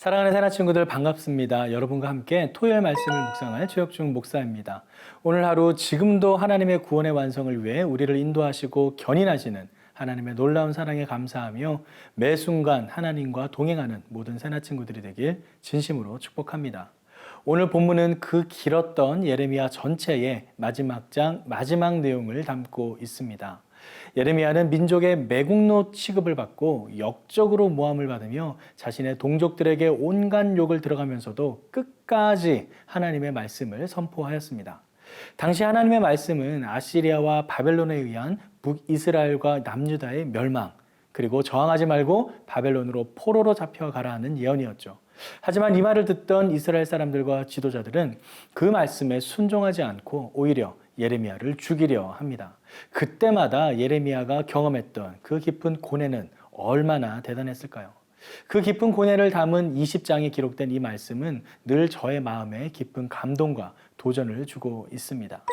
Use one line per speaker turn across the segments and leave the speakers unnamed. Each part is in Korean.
사랑하는 새나 친구들 반갑습니다. 여러분과 함께 토요일 말씀을 묵상할 최혁중 목사입니다. 오늘 하루 지금도 하나님의 구원의 완성을 위해 우리를 인도하시고 견인하시는 하나님의 놀라운 사랑에 감사하며 매 순간 하나님과 동행하는 모든 새나 친구들이 되길 진심으로 축복합니다. 오늘 본문은 그 길었던 예레미야 전체의 마지막 장, 마지막 내용을 담고 있습니다. 예레미야는 민족의 매국노 취급을 받고 역적으로 모함을 받으며 자신의 동족들에게 온갖 욕을 들어가면서도 끝까지 하나님의 말씀을 선포하였습니다. 당시 하나님의 말씀은 아시리아와 바벨론에 의한 북이스라엘과 남유다의 멸망, 그리고 저항하지 말고 바벨론으로 포로로 잡혀가라 하는 예언이었죠. 하지만 이 말을 듣던 이스라엘 사람들과 지도자들은 그 말씀에 순종하지 않고 오히려 예레미야를 죽이려 합니다. 그때마다 예레미야가 경험했던 그 깊은 고뇌는 얼마나 대단했을까요? 그 깊은 고뇌를 담은 20장에 기록된 이 말씀은 늘 저의 마음에 깊은 감동과 도전을 주고 있습니다.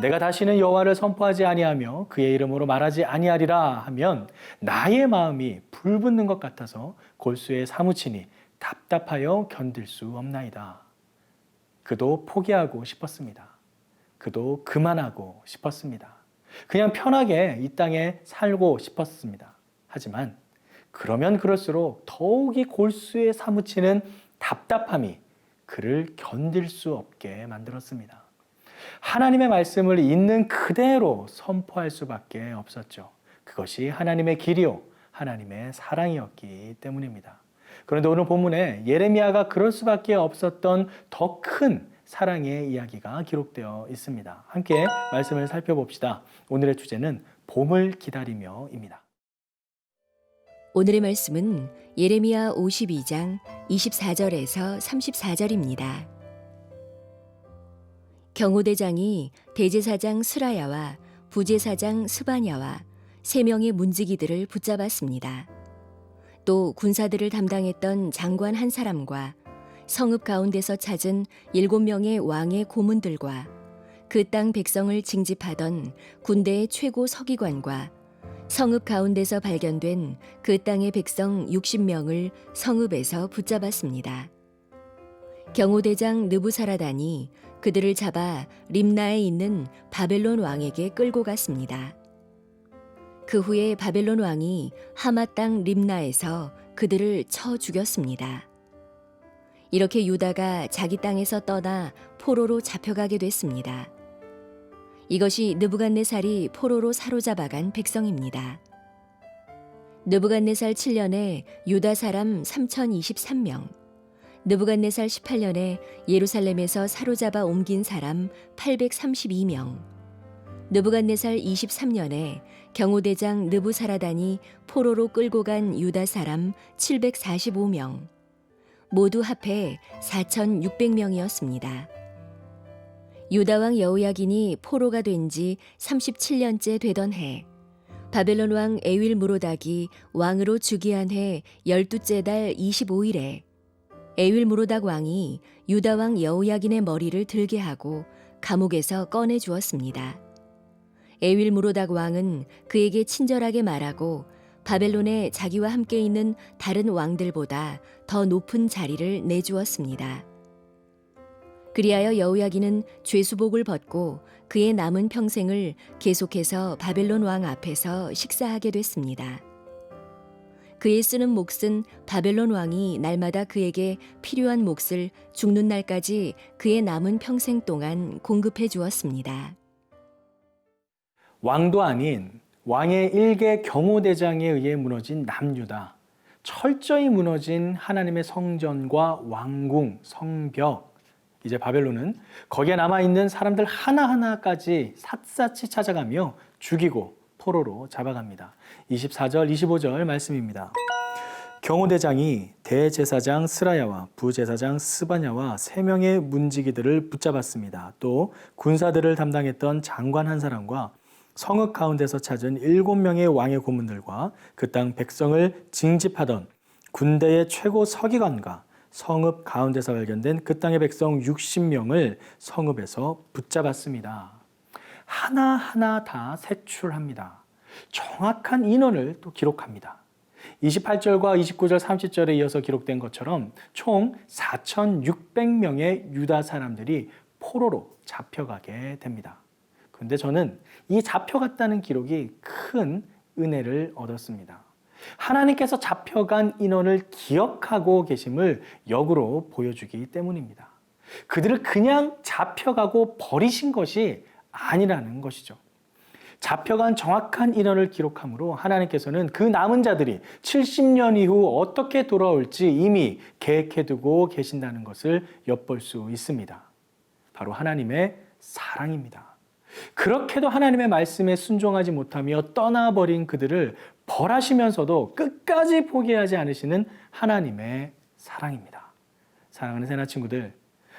내가 다시는 여호와를 선포하지 아니하며 그의 이름으로 말하지 아니하리라 하면 나의 마음이 불붙는 것 같아서 골수에 사무치니 답답하여 견딜 수 없나이다. 그도 포기하고 싶었습니다. 그도 그만하고 싶었습니다. 그냥 편하게 이 땅에 살고 싶었습니다. 하지만 그러면 그럴수록 더욱이 골수에 사무치는 답답함이 그를 견딜 수 없게 만들었습니다. 하나님의 말씀을 있는 그대로 선포할 수밖에 없었죠. 그것이 하나님의 길이요, 하나님의 사랑이었기 때문입니다. 그런데 오늘 본문에 예레미야가 그럴 수밖에 없었던 더 큰 사랑의 이야기가 기록되어 있습니다. 함께 말씀을 살펴봅시다. 오늘의 주제는 봄을 기다리며입니다.
오늘의 말씀은 예레미야 52장 24절에서 34절입니다. 경호대장이 대제사장 스라야와 부제사장 스바냐와 3명의 문지기들을 붙잡았습니다. 또 군사들을 담당했던 장관 한 사람과 성읍 가운데서 찾은 7명의 왕의 고문들과 그 땅 백성을 징집하던 군대의 최고 서기관과 성읍 가운데서 발견된 그 땅의 백성 60명을 성읍에서 붙잡았습니다. 경호대장 느부사라단이 그들을 잡아 림나에 있는 바벨론 왕에게 끌고 갔습니다. 그 후에 바벨론 왕이 하마 땅 림나에서 그들을 쳐 죽였습니다. 이렇게 유다가 자기 땅에서 떠나 포로로 잡혀가게 됐습니다. 이것이 느부갓네살이 포로로 사로잡아간 백성입니다. 느부갓네살 7년에 유다 사람 3023명, 느부갓네살 18년에 예루살렘에서 사로잡아 옮긴 사람 832명, 느부갓네살 23년에 경호대장 느부사라단이 포로로 끌고 간 유다 사람 745명, 모두 합해 4,600명이었습니다. 유다왕 여호야긴이 포로가 된 지 37년째 되던 해, 바벨론 왕 에윌무로닥이 왕으로 즉위한 해 12째 달 25일에 에윌무로닥 왕이 유다왕 여호야긴의 머리를 들게 하고 감옥에서 꺼내 주었습니다. 에윌무로닥 왕은 그에게 친절하게 말하고 바벨론에 자기와 함께 있는 다른 왕들보다 더 높은 자리를 내주었습니다. 그리하여 여호야긴은 죄수복을 벗고 그의 남은 평생을 계속해서 바벨론 왕 앞에서 식사하게 됐습니다. 그의 쓰는 몫은 바벨론 왕이 날마다 그에게 필요한 몫을 죽는 날까지 그의 남은 평생 동안 공급해 주었습니다.
왕도 아닌 왕의 일개 경호대장에 의해 무너진 남유다, 철저히 무너진 하나님의 성전과 왕궁, 성벽, 이제 바벨론은 거기에 남아있는 사람들 하나하나까지 샅샅이 찾아가며 죽이고 포로로 잡아갑니다. 24절, 25절 말씀입니다. 경호대장이 대제사장 스라야와 부제사장 스바냐와 3명의 문지기들을 붙잡았습니다. 또 군사들을 담당했던 장관 한 사람과 성읍 가운데서 찾은 7명의 왕의 고문들과 그 땅 백성을 징집하던 군대의 최고 서기관과 성읍 가운데서 발견된 그 땅의 백성 60명을 성읍에서 붙잡았습니다. 하나하나 다 색출합니다. 정확한 인원을 또 기록합니다. 28절과 29절, 30절에 이어서 기록된 것처럼 총 4,600명의 유다 사람들이 포로로 잡혀가게 됩니다. 그런데 저는 이 잡혀갔다는 기록이 큰 은혜를 얻었습니다. 하나님께서 잡혀간 인원을 기억하고 계심을 역으로 보여주기 때문입니다. 그들을 그냥 잡혀가고 버리신 것이 아니라는 것이죠. 잡혀간 정확한 인원을 기록함으로 하나님께서는 그 남은 자들이 70년 이후 어떻게 돌아올지 이미 계획해두고 계신다는 것을 엿볼 수 있습니다. 바로 하나님의 사랑입니다. 그렇게도 하나님의 말씀에 순종하지 못하며 떠나버린 그들을 벌하시면서도 끝까지 포기하지 않으시는 하나님의 사랑입니다. 사랑하는 새나 친구들,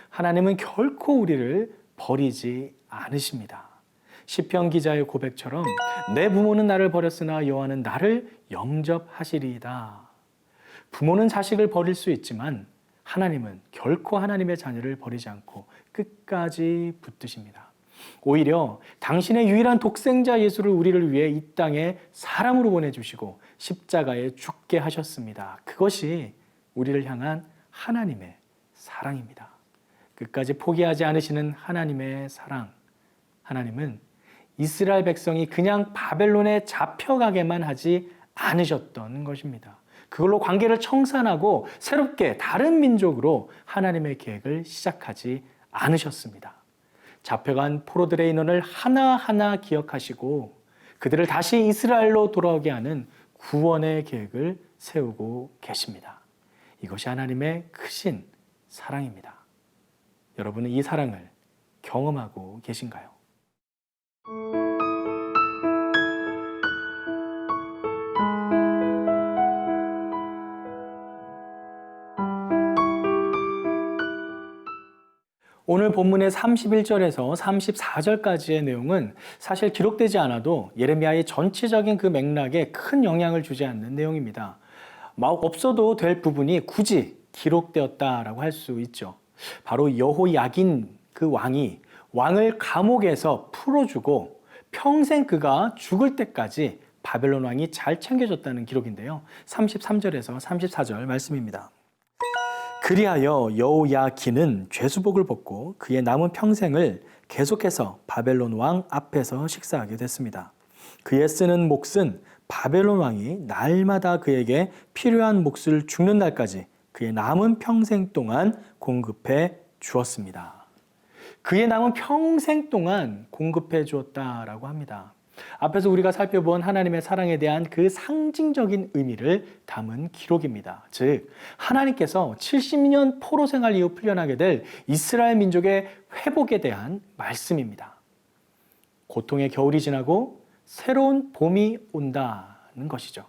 하나님은 결코 우리를 버리지 않으십니다. 시편 기자의 고백처럼 내 부모는 나를 버렸으나 여호와는 나를 영접하시리이다. 부모는 자식을 버릴 수 있지만 하나님은 결코 하나님의 자녀를 버리지 않고 끝까지 붙드십니다. 오히려 당신의 유일한 독생자 예수를 우리를 위해 이 땅에 사람으로 보내주시고 십자가에 죽게 하셨습니다. 그것이 우리를 향한 하나님의 사랑입니다. 끝까지 포기하지 않으시는 하나님의 사랑. 하나님은 이스라엘 백성이 그냥 바벨론에 잡혀가게만 하지 않으셨던 것입니다. 그걸로 관계를 청산하고 새롭게 다른 민족으로 하나님의 계획을 시작하지 않으셨습니다. 잡혀간 포로들의 인원을 하나하나 기억하시고 그들을 다시 이스라엘로 돌아오게 하는 구원의 계획을 세우고 계십니다. 이것이 하나님의 크신 사랑입니다. 여러분은 이 사랑을 경험하고 계신가요? 오늘 본문의 31절에서 34절까지의 내용은 사실 기록되지 않아도 예레미야의 전체적인 그 맥락에 큰 영향을 주지 않는 내용입니다. 없어도 될 부분이 굳이 기록되었다라고 할 수 있죠. 바로 여호야긴 그 왕을 감옥에서 풀어주고 평생 그가 죽을 때까지 바벨론 왕이 잘 챙겨줬다는 기록인데요. 33절에서 34절 말씀입니다. 그리하여 여호야긴은 죄수복을 벗고 그의 남은 평생을 계속해서 바벨론 왕 앞에서 식사하게 됐습니다. 그의 쓰는 몫은 바벨론 왕이 날마다 그에게 필요한 몫을 죽는 날까지 그의 남은 평생 동안 공급해 주었습니다. 그의 남은 평생 동안 공급해 주었다라고 합니다. 앞에서 우리가 살펴본 하나님의 사랑에 대한 그 상징적인 의미를 담은 기록입니다. 즉, 하나님께서 70년 포로 생활 이후 풀려나게 될 이스라엘 민족의 회복에 대한 말씀입니다. 고통의 겨울이 지나고 새로운 봄이 온다는 것이죠.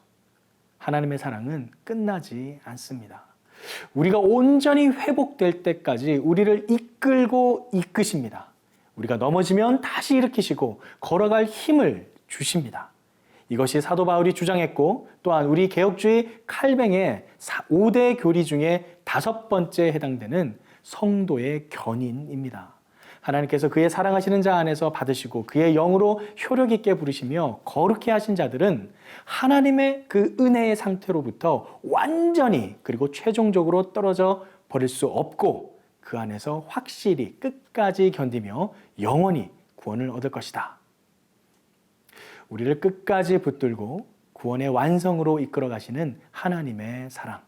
하나님의 사랑은 끝나지 않습니다. 우리가 온전히 회복될 때까지 우리를 이끌고 이끄십니다. 우리가 넘어지면 다시 일으키시고 걸어갈 힘을 주십니다. 이것이 사도 바울이 주장했고 또한 우리 개혁주의 칼뱅의 5대 교리 중에 5번째에 해당되는 성도의 견인입니다. 하나님께서 그의 사랑하시는 자 안에서 받으시고 그의 영으로 효력 있게 부르시며 거룩해 하신 자들은 하나님의 그 은혜의 상태로부터 완전히 그리고 최종적으로 떨어져 버릴 수 없고 그 안에서 확실히 끝까지 견디며 영원히 구원을 얻을 것이다. 우리를 끝까지 붙들고 구원의 완성으로 이끌어 가시는 하나님의 사랑.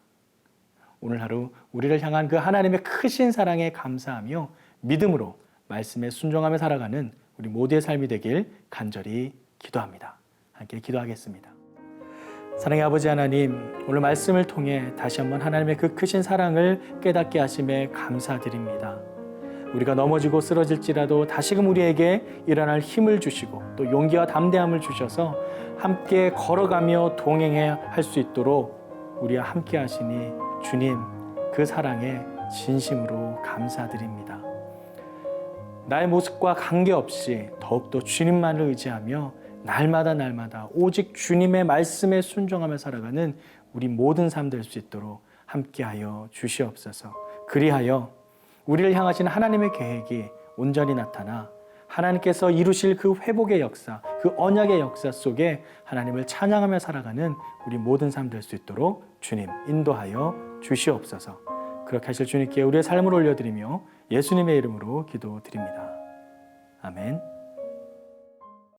오늘 하루 우리를 향한 그 하나님의 크신 사랑에 감사하며 믿음으로 말씀에 순종하며 살아가는 우리 모두의 삶이 되길 간절히 기도합니다. 함께 기도하겠습니다. 사랑의 아버지 하나님, 오늘 말씀을 통해 다시 한번 하나님의 그 크신 사랑을 깨닫게 하심에 감사드립니다. 우리가 넘어지고 쓰러질지라도 다시금 우리에게 일어날 힘을 주시고 또 용기와 담대함을 주셔서 함께 걸어가며 동행해야 할 수 있도록 우리와 함께 하시니 주님, 그 사랑에 진심으로 감사드립니다. 나의 모습과 관계없이 더욱더 주님만을 의지하며 날마다 오직 주님의 말씀에 순종하며 살아가는 우리 모든 삶 될 수 있도록 함께하여 주시옵소서. 그리하여 우리를 향하신 하나님의 계획이 온전히 나타나 하나님께서 이루실 그 회복의 역사, 그 언약의 역사 속에 하나님을 찬양하며 살아가는 우리 모든 삶 될 수 있도록 주님 인도하여 주시옵소서. 그렇게 하실 주님께 우리의 삶을 올려드리며 예수님의 이름으로 기도드립니다. 아멘.